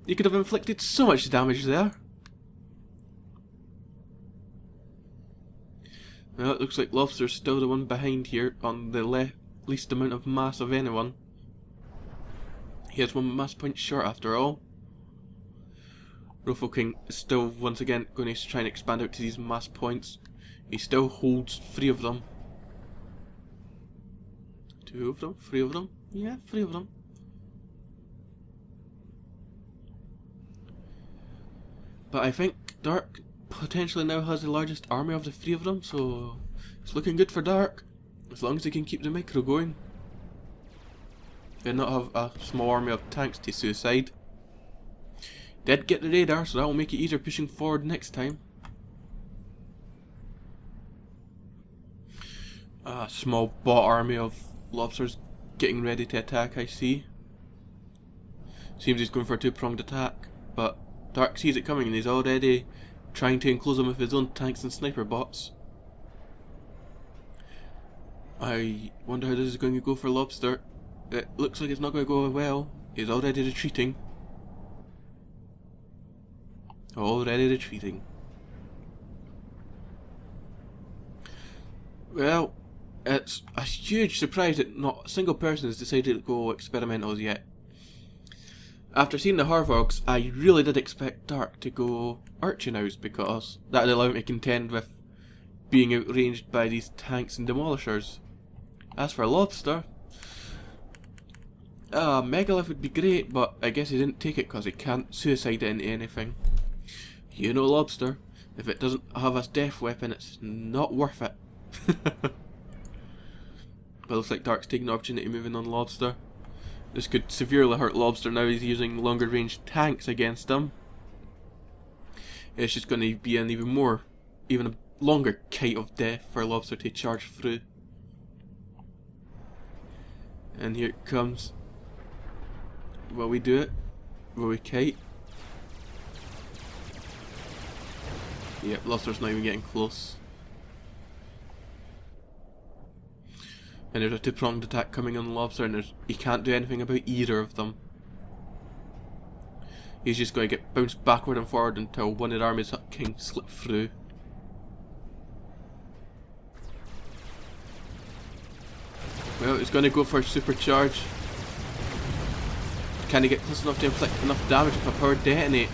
You could have inflicted so much damage there. Well, it looks like Lobster's still the one behind here on the least amount of mass of anyone. He has one mass point short after all. Ruffle King is still once again going to try and expand out to these mass points. He still holds 3 of them. 2 of them? 3 of them? Yeah, 3 of them. But I think Dark potentially now has the largest army of the 3 of them, so it's looking good for Dark. As long as he can keep the micro going. And not have a small army of tanks to suicide. Did get the radar, so that will make it easier pushing forward next time. A small bot army of lobsters getting ready to attack, I see. Seems he's going for a 2-pronged attack, but Dark sees it coming and he's already trying to enclose them with his own tanks and sniper bots. I wonder how this is going to go for Lobster. It looks like it's not going to go well. He's already retreating. Already retreating. Well, it's a huge surprise that not a single person has decided to go experimentals yet. After seeing the Harvogs, I really did expect Dark to go Archinows because that would allow him to contend with being outranged by these tanks and demolishers. As for Lobster, Megalith would be great, but I guess he didn't take it because he can't suicide it into anything. You know Lobster, if it doesn't have a death weapon, it's not worth it. But looks like Dark's taking the opportunity moving on Lobster. This could severely hurt Lobster now he's using longer range tanks against him. It's just going to be an even a longer kite of death for Lobster to charge through. And here it comes. Will we do it? Will we kite? Yep, Lobster's not even getting close. And there's a 2-pronged attack coming on Lobster and he can't do anything about either of them. He's just going to get bounced backward and forward until one of the armies can slip through. Well, he's going to go for a supercharge. Can he get close enough to inflict enough damage with a power detonate?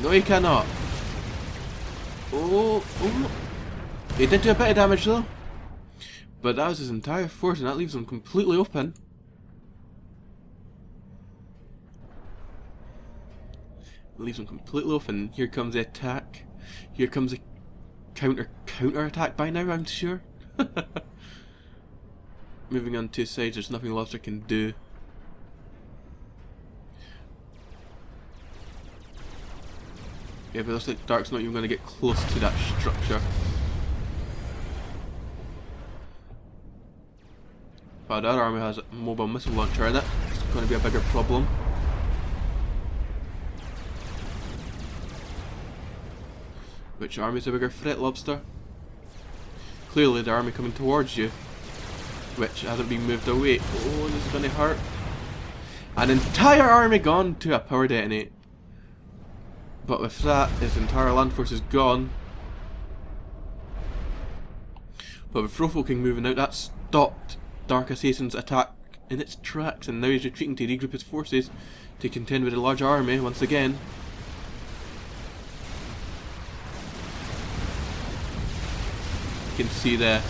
No, he cannot. Oh. He did do a bit of damage though. But that was his entire force and that leaves him completely open. Leaves him completely open. Here comes the attack. Here comes a counter attack by now, I'm sure. Moving on 2 sides, there's nothing Lobster can do. Yeah, but it looks like Dark's not even going to get close to that structure. But that army has a mobile missile launcher in it. It's going to be a bigger problem. Which army's a bigger threat, Lobster? Clearly the army coming towards you, which hasn't been moved away. Oh, this is going to hurt. An entire army gone to a power detonate. But with that, his entire land force is gone. But with Ruffle King moving out, that stopped Dark Assassin's attack in its tracks, and now he's retreating to regroup his forces to contend with a large army once again. You can see the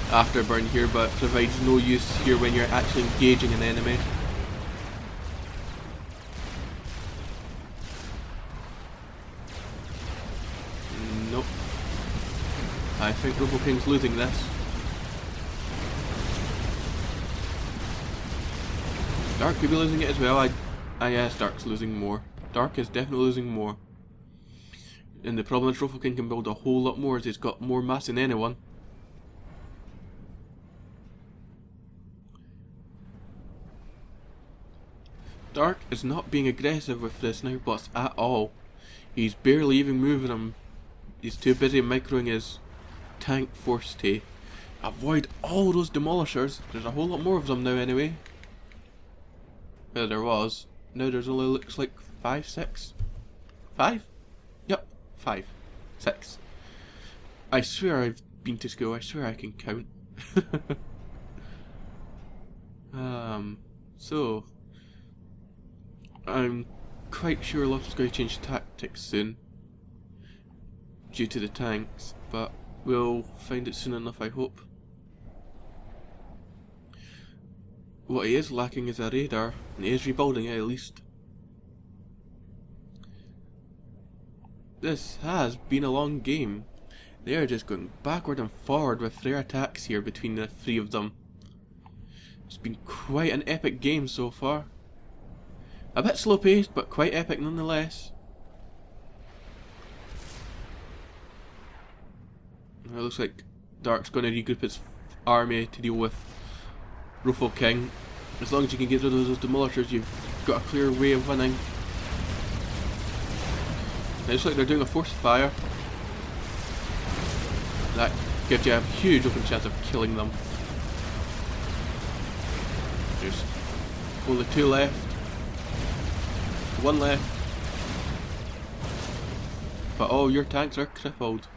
afterburn here, but it provides no use here when you're actually engaging an enemy. Nope. I think Ruffle King's losing this. Dark could be losing it as well. Yes, Dark's losing more. Dark is definitely losing more. And the problem is Ruffle King can build a whole lot more as he's got more mass than anyone. Dark is not being aggressive with the sniper bots at all. He's barely even moving them. He's too busy microing his tank force to avoid all those demolishers. There's a whole lot more of them now anyway. there was. Now there's only looks like 5, 6. 5? Yep, 5. 6. I swear I've been to school, I swear I can count. So I'm quite sure Lobster's going to change tactics soon due to the tanks, but we'll find it soon enough, I hope. What he is lacking is a radar, and he is rebuilding it at least. This has been a long game. They are just going backward and forward with their attacks here between the three of them. It's been quite an epic game so far. A bit slow paced, but quite epic nonetheless. It looks like Dark's going to regroup his army to deal with Ruffle King. As long as you can get rid of those demolishers, you've got a clear way of winning. It looks like they're doing a force fire. That gives you a huge open chance of killing them. There's only 2 left. 1 left. But all your tanks are crippled.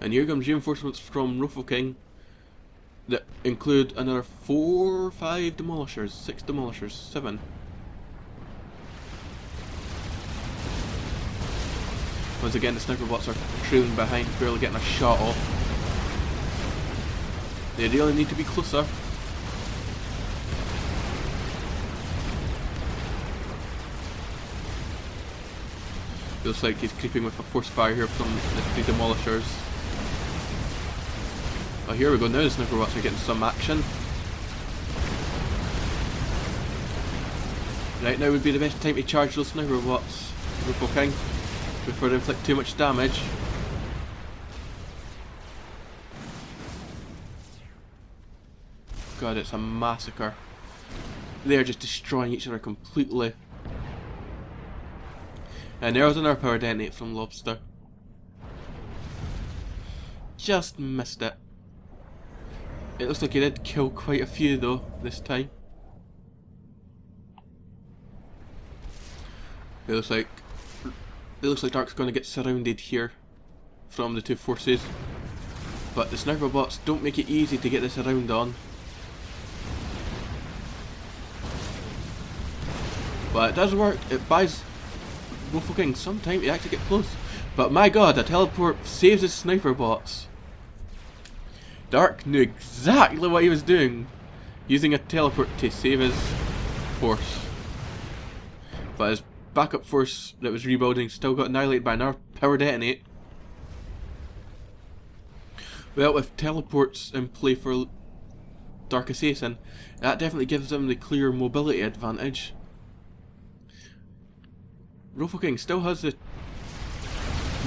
And here comes reinforcements from Ruffle King that include another 4, 5 demolishers, 6 demolishers, 7. Once again, the sniper bots are trailing behind, barely getting a shot off. They really need to be closer. Looks like he's creeping with a force fire here from the 3 demolishers. Oh, here we go, now the sniper bots are getting some action. Right now would be the best time to charge those sniper bots, Ruffle King, before they inflict too much damage. God, it's a massacre. They are just destroying each other completely. And there was another power detonate from Lobster. Just missed it. It looks like he did kill quite a few though, this time. It looks like Dark's going to get surrounded here from the 2 forces. But the sniper bots don't make it easy to get this around on. But it does work, it buys Ruffle King some time to actually get close. But my god, a teleport saves his sniper bots. Dark knew exactly what he was doing, using a teleport to save his force. But his backup force that was rebuilding still got annihilated by another power detonate. Well, with teleports in play for Dark Assassin, that definitely gives him the clear mobility advantage. Ruffle King still has the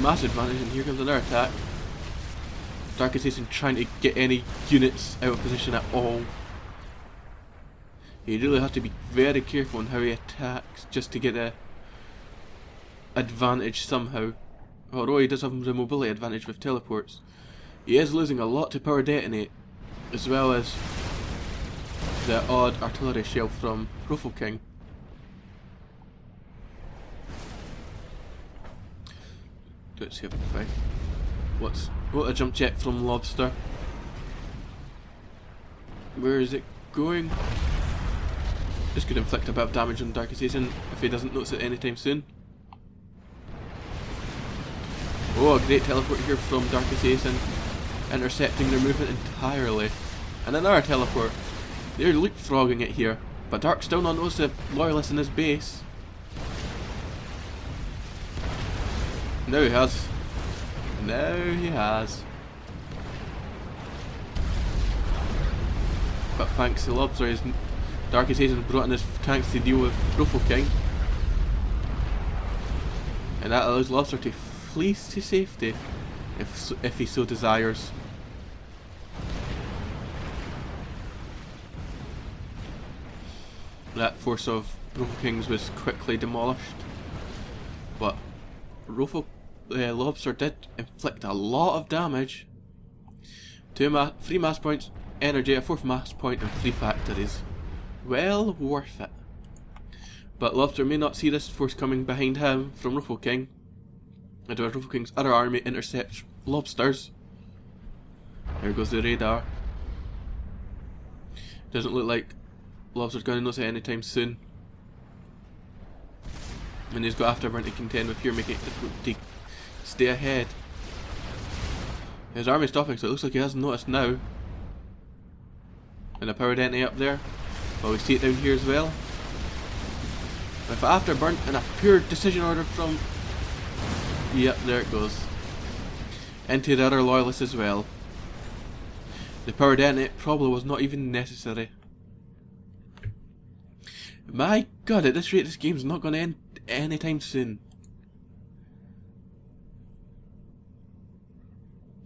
massive advantage, and here comes another attack. Dark Assassin trying to get any units out of position at all. You really have to be very careful on how he attacks just to get a advantage somehow. Although he does have the mobility advantage with teleports, he is losing a lot to power detonate, as well as the odd artillery shell from Ruffle King. Let's see if I can find what a jump jet from Lobster. Where is it going? This could inflict a bit of damage on Dark Assassin if he doesn't notice it anytime soon. Oh, a great teleport here from Dark Assassin, intercepting their movement entirely. And another teleport. They're leapfrogging it here, but Dark still not noticed the loyalists in his base. Now he has. Now he has. But thanks to Lobster, his Dark Assassin brought in his tanks to deal with Ruffle King. And that allows Lobster to flee to safety if he so desires. That force of Ruffle King's was quickly demolished. But Lobster did inflict a lot of damage. 3 mass points, energy, a 4th mass point, and 3 factories. Well worth it. But Lobster may not see this force coming behind him from Ruffle King. And as Ruffle King's other army intercepts Lobsters. There goes the radar. Doesn't look like Lobster's going to notice it anytime soon. And he's got Afterburn to contend with here, making it difficult to stay ahead. His army's stopping, so it looks like he hasn't noticed now. And a power detonator up there. Well, we see it down here as well. With Afterburn and a pure decision order from... Yep, there it goes. Into the other loyalists as well. The power detonator probably was not even necessary. My god, at this rate this game's not going to end anytime soon.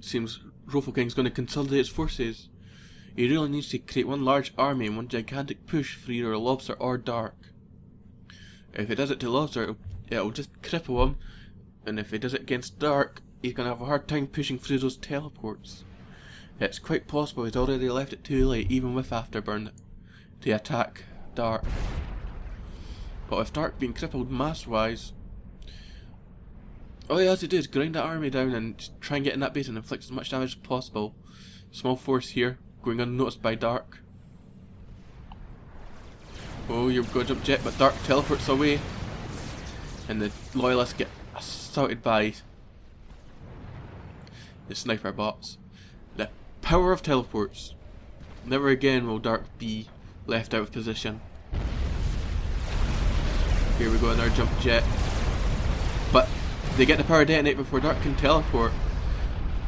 Seems Ruffle King's going to consolidate his forces. He really needs to create one large army and one gigantic push for either Lobster or Dark. If he does it to Lobster, it'll just cripple him, and if he does it against Dark, he's going to have a hard time pushing through those teleports. It's quite possible he's already left it too late, even with Afterburn, to attack Dark. But with Dark being crippled mass-wise, all he has to do is grind that army down and just try and get in that base and inflict as much damage as possible. Small force here, going unnoticed by Dark. Oh, you've got a jump jet, but Dark teleports away. And the loyalists get assaulted by the sniper bots. The power of teleports. Never again will Dark be left out of position. Here we go, another jump jet. But they get the power detonate before Dark can teleport.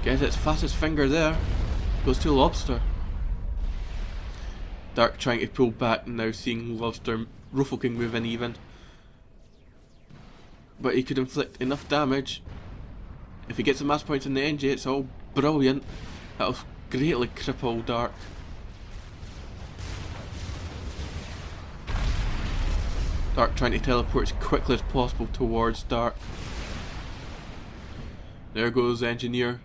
Gets its fastest finger there. Goes to Lobster. Dark trying to pull back, now seeing Lobster, Ruffle King move in even. But he could inflict enough damage. If he gets the mass points in the NG, it's all brilliant. That'll greatly cripple Dark. Dark trying to teleport as quickly as possible towards Dark. There goes Engineer.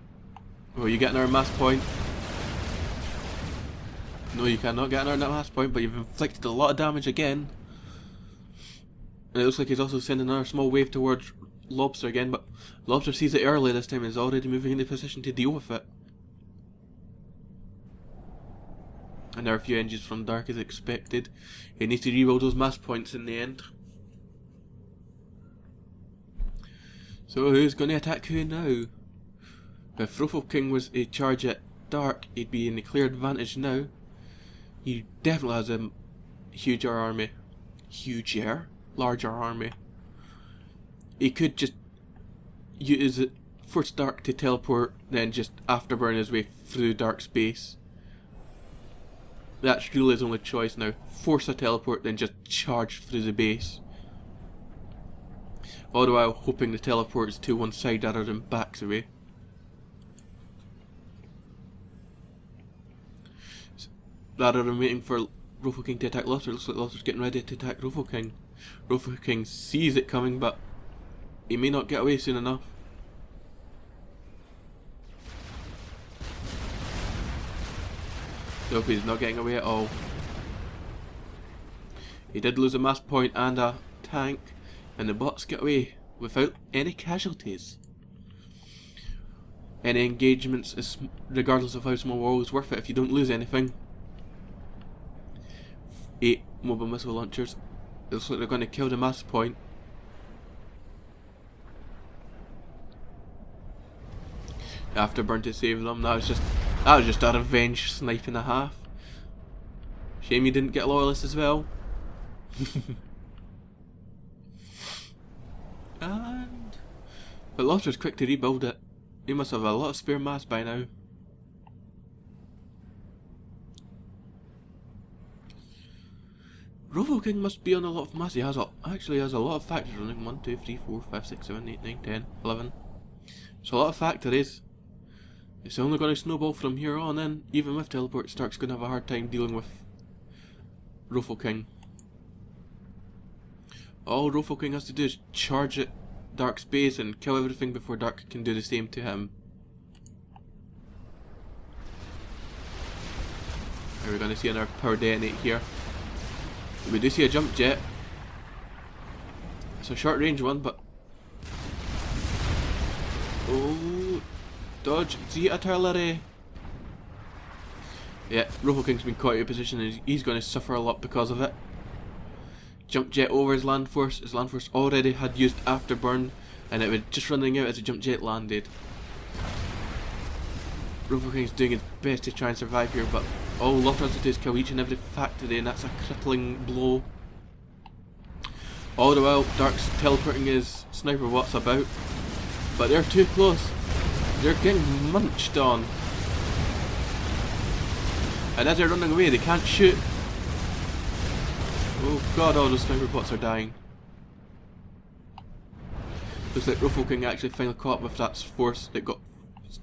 Oh, you get another mass point. No, you cannot get another mass point, but you've inflicted a lot of damage again. And it looks like he's also sending another small wave towards Lobster again, but Lobster sees it early this time and is already moving into position to deal with it. And there are a few engines from Dark as expected. He needs to reroll those mass points in the end. So who's going to attack who now? If Ruffle King was a charge at Dark, he'd be in a clear advantage now. He definitely has a huger army. Larger army. He could just use it, force Dark to teleport, then just Afterburn his way through Dark space. That's really his only choice now. Force a teleport, then just charge through the base. All the while hoping the teleport is to one side rather than backs away. Rather than waiting for Ruffle King to attack Lobster, looks like Lobster's getting ready to attack Ruffle King. Ruffle King sees it coming, but he may not get away soon enough. Nope, he's not getting away at all. He did lose a mass point and a tank, and the bots get away without any casualties. Any engagements, is, regardless of how small, are always worth it if you don't lose anything. 8 mobile missile launchers. It looks like they're going to kill the mass point. Afterburn to save them. That was just a revenge snipe and a half. Shame you didn't get loyalists as well. But Lobster's quick to rebuild it. He must have a lot of spare mass by now. Ruffle King must be on a lot of mass. He actually has a lot of factories running. 1, 2, 3, 4, 5, 6, 7, 8, 9, 10, 11. So a lot of factories. It's only going to snowball from here on in. Even with teleport, Stark's going to have a hard time dealing with Ruffle King. All Ruffle King has to do is charge at Dark's base and kill everything before Dark can do the same to him. Are we going to see another power detonate here? We do see a jump jet. It's a short range one, but... Oh, dodge, see artillery. Yeah, Ruffle-King's been caught out of position and he's going to suffer a lot because of it. Jump jet over his land force. His land force already had used afterburn and it was just running out as the jump jet landed. Ruffle-King's doing his best to try and survive here, but all Lothar has to do is kill each and every factory and that's a crippling blow. All the while, Dark's teleporting his sniper bots about, but they're too close. They're getting munched on. And as they're running away, they can't shoot. Oh god, all those sniper bots are dying. Looks like Ruffle-King actually finally caught up with that force that got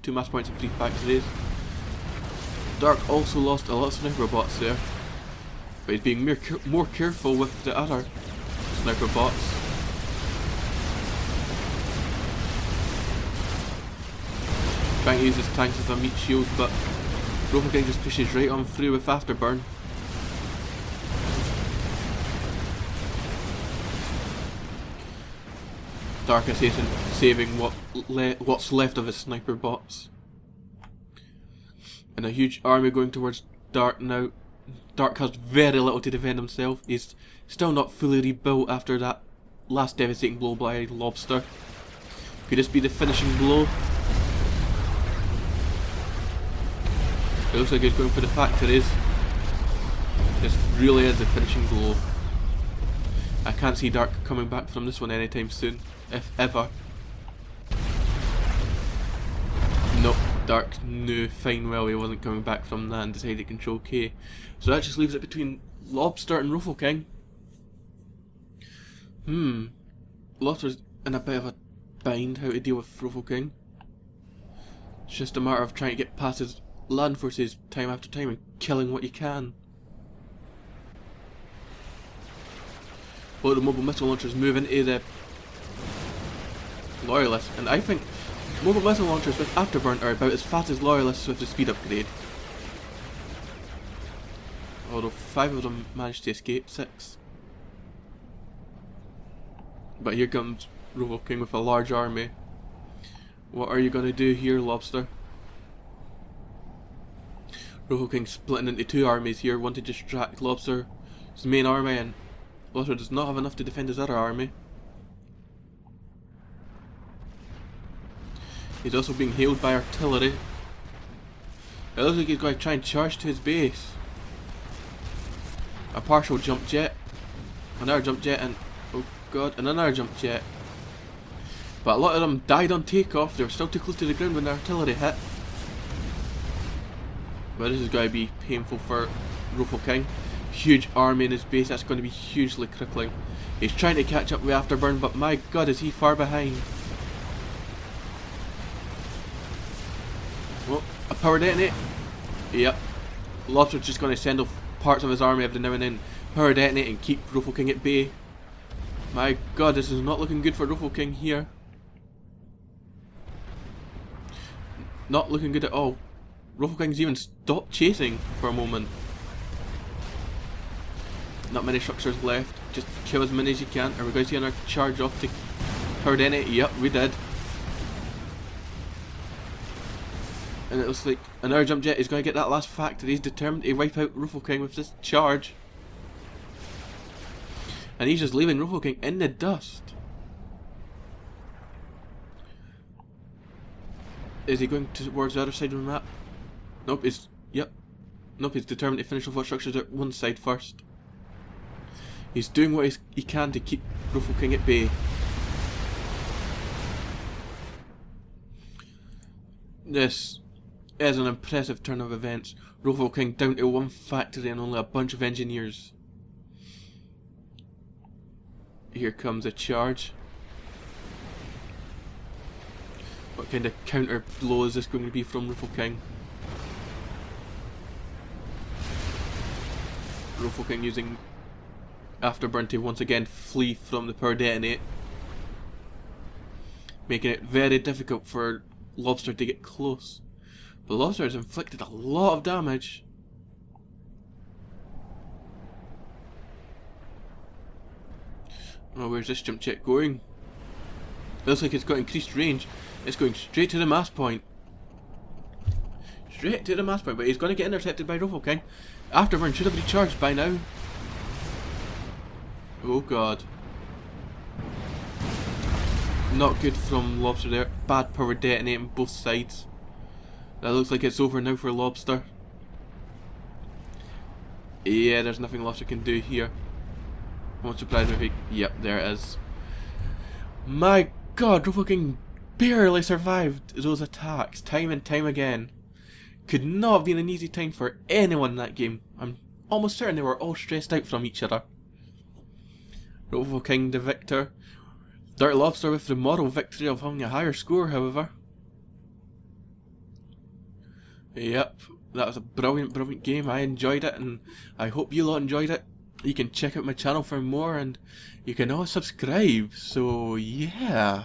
2 mass points and 3 factories. Dark also lost a lot of sniper bots there, but he's being more careful with the other sniper bots. Trying to use his tanks as a meat shield, but Ruffle-King just pushes right on through with afterburn. Dark Assassin saving what's left of his sniper bots. And a huge army going towards Dark now. Dark has very little to defend himself. He's still not fully rebuilt after that last devastating blow by Lobster. Could this be the finishing blow? It looks like he's going for the factories. This really is the finishing blow. I can't see Dark coming back from this one anytime soon, if ever. Nope, Dark knew fine well he wasn't coming back from that and decided to control K. So that just leaves it between Lobster and Ruffle-King. Lobster's in a bit of a bind how to deal with Ruffle-King. It's just a matter of trying to get past his land forces time after time and killing what you can. Well, the mobile missile launchers move into the Loyalists, and I think mobile missile launchers with afterburn are about as fast as Loyalists with the speed upgrade. Although 5 of them managed to escape, 6. But here comes Ruffle-King with a large army. What are you going to do here, Lobster? Ruffle-King splitting into 2 armies here, one to distract Lobster's main army, and Lobster does not have enough to defend his other army. He's also being hailed by artillery. It looks like he's going to try and charge to his base. A partial jump jet, another jump jet, and oh god, and another jump jet. But a lot of them died on takeoff. They were still too close to the ground when the artillery hit. But this is going to be painful for Ruffle-King. Huge army in his base, that's going to be hugely crippling. He's trying to catch up with Afterburn, but my god, is he far behind. Oh, a power detonate. Yep. Lobster's just going to send off parts of his army every now and then. Power detonate and keep Ruffle-King at bay. My god, this is not looking good for Ruffle-King here. Not looking good at all. Ruffle-King's even stopped chasing for a moment. Not many structures left. Just kill as many as you can. Are we going to see another charge off to power detonate? Yep, we did. And it looks like another jump jet is going to get that last factory. He's determined to wipe out Ruffle-King with this charge. And he's just leaving Ruffle-King in the dust. Is he going towards the other side of the map? Nope, Nope, he's determined to finish off what structures at one side first. He's doing what he can to keep Ruffle-King at bay. This is an impressive turn of events. Ruffle-King down to 1 factory and only a bunch of engineers. Here comes a charge. What kind of counter blow is this going to be from Ruffle-King? Ruffle-King using Afterburn to once again flee from the power detonate, making it very difficult for Lobster to get close. But Lobster has inflicted a lot of damage. Oh, where's this jump jet going? Looks like it's got increased range. It's going straight to the mast point. Straight to the mast point, but he's going to get intercepted by Ruffle King. Afterburn should have recharged by now. Oh god. Not good from Lobster there. Bad power detonating both sides. That looks like it's over now for Lobster. Yeah, there's nothing Lobster can do here. Won't surprise me if he... Yep, there it is. My god, Ruffle King barely survived those attacks time and time again. Could not have been an easy time for anyone in that game. I'm almost certain they were all stressed out from each other. Ruffle King the victor. Dark Lobster with the moral victory of having a higher score, however. Yep, that was a brilliant game. I enjoyed it, and I hope you lot enjoyed it. You can check out my channel for more, and you can all subscribe. So, yeah.